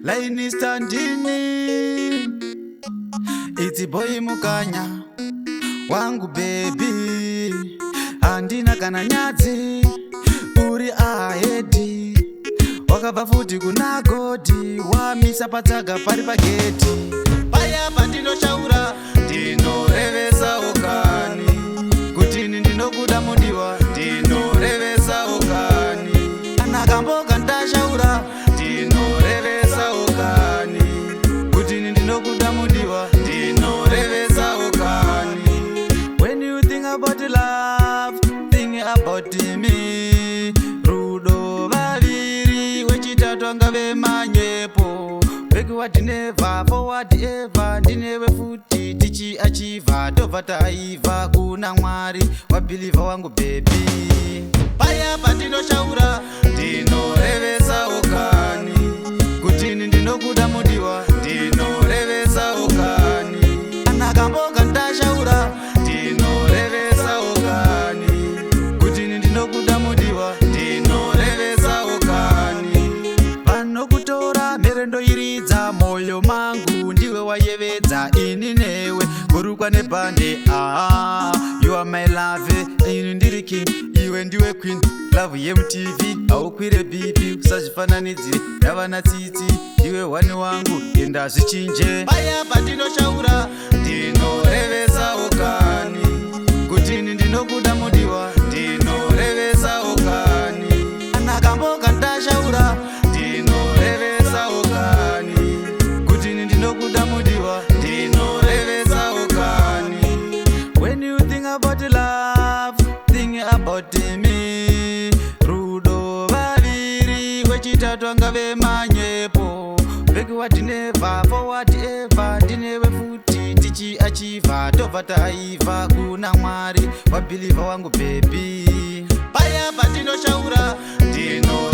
Laini standini, iti boy mukanya wangu baby, andina kana nyadzi uri ahedi, wakabva futi kuna godi, wamisa patsaga pari pageti. Paya pandinoshaura ndinorevesa ukani, kutini ndinokuda mudiwa ndinorevesa ukani, kana kamboka ndashaura ndinorevesa ukani, kutini ndinokuda mudiwa ndinorevesa ukani. When you think about love, think about me. Rudo vaviri wechitatu angave manyepo, backward never, forward ever, ndinewe futi tichi achiva, tobva taiva kuna Mwari, wabhilivha wangu baby. Paya pandinoshaura ndinorevesa ukani, kutini ndinokuda mudiwa ndinorevesa ukani, kana kamboka ndashaura ndinorevesa ukani, kutini ndinokuda mudiwa ndinorevesa ukani. Vanokutora mherendo iridza moyo mangu, ndiwe wayevedza ini newe kurukwa nebhande. You are my love, ini ndiri king, iwe ndiwe queen. Love yeMTV aukwire bipi, usazvifananidzire navana tsitsi, ndiwe wani wangu enda zvichinje. Paya pandinoshaura ndinorevesa ukani, kutini ndinokuda mudiwa ndinorevesa ukani, kana kamboka ndashaura ndinorevesa ukani, kutini ndinokuda mudiwa ndinorevesa ukani. When you think about love, think about me. Rudo vaviri wechitatu angave manyepo, backward never, forward ever, ndinewe futi tichi achiva, tobva taiva kuna Mwari, wabhilivha wangu baby. Paya pandinoshaura ndino